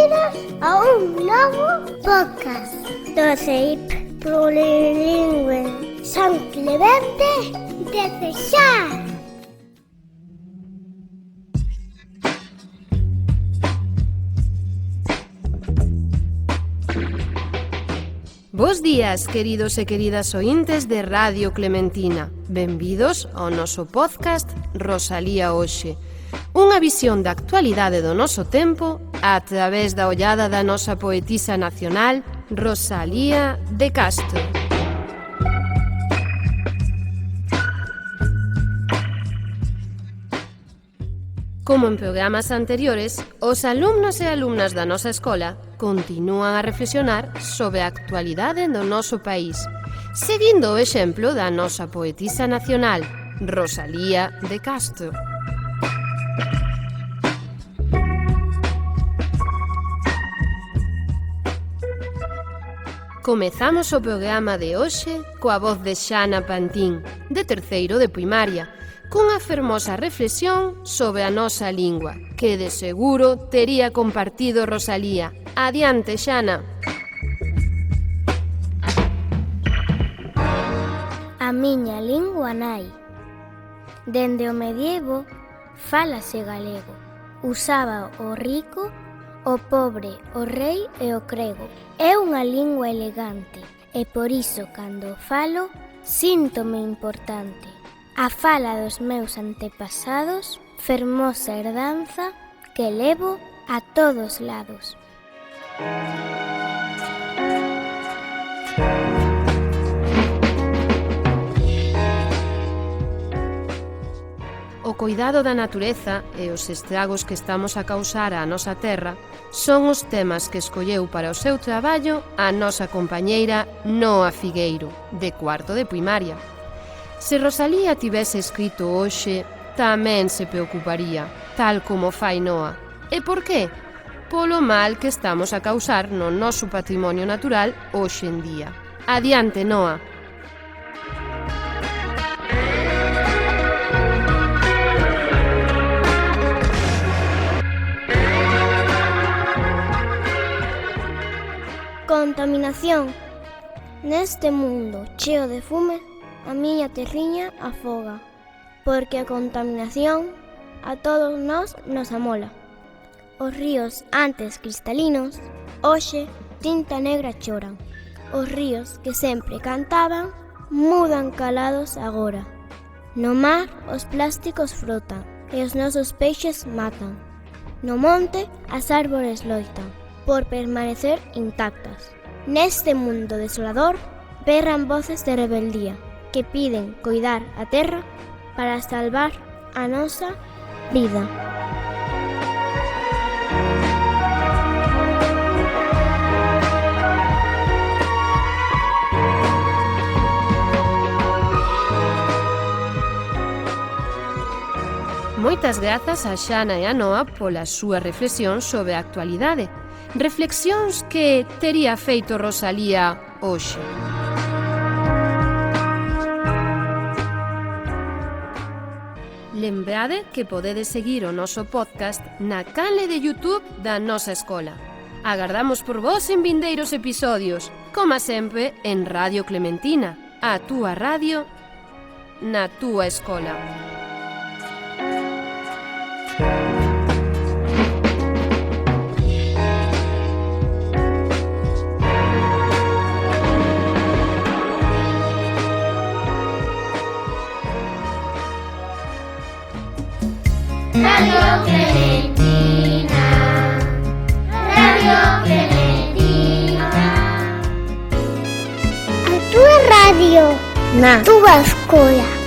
Benvidos a un novo podcast do CEIP Plurilingüe San Clemente de Cesar. Bos días, queridos e queridas ointes de Radio Clementina. Benvidos ao noso podcast Rosalía Hoxe. Unha visión da actualidade do noso tempo a través da ollada da nosa poetisa nacional Rosalía de Castro. Como en programas anteriores, os alumnos e alumnas da nosa escola continúan a reflexionar sobre a actualidade do noso país, seguindo o exemplo da nosa poetisa nacional, Rosalía de Castro. Comezamos o programa de hoxe coa voz de Xana Pantín, de terceiro de primaria, cunha fermosa reflexión sobre a nosa lingua, que de seguro tería compartido Rosalía. Adiante, Xana. A miña lingua nai. Dende o medievo fálase galego. Usaba o rico, o pobre, o rei e o crego. É unha lingua elegante e por iso cando falo síntome importante. A fala dos meus antepasados, fermosa herdanza que levo a todos lados. O coidado da natureza e os estragos que estamos a causar á nosa terra son os temas que escolleu para o seu traballo a nosa compañeira Noa Figueiro, de cuarto de primaria. Se Rosalía tivese escrito hoxe, tamén se preocuparía, tal como fai Noa. E por qué? Polo mal que estamos a causar no noso patrimonio natural hoxe en día. Adiante, Noa. Contaminación. Neste mundo cheo de fume, a miña terriña afoga, porque a contaminación a todos nós nos amola. Os ríos antes cristalinos, hoxe tinta negra choran. Os ríos que sempre cantaban, mudan calados agora. No mar os plásticos frotan e os nosos peixes matan. No monte as árbores loitan por permanecer intactas. Neste mundo desolador berran voces de rebeldía que piden coidar a terra para salvar a nosa vida. Moitas grazas a Xana e a Noa pola súa reflexión sobre a actualidade. Reflexións que tería feito Rosalía hoxe. Lembrade que podedes seguir o noso podcast na canle de YouTube da nosa escola. Agardamos por vos en vindeiros episodios, como sempre en Radio Clementina, a túa radio na túa escola. Radio Clementina, Radio Clementina. A túa radio, na túa escola.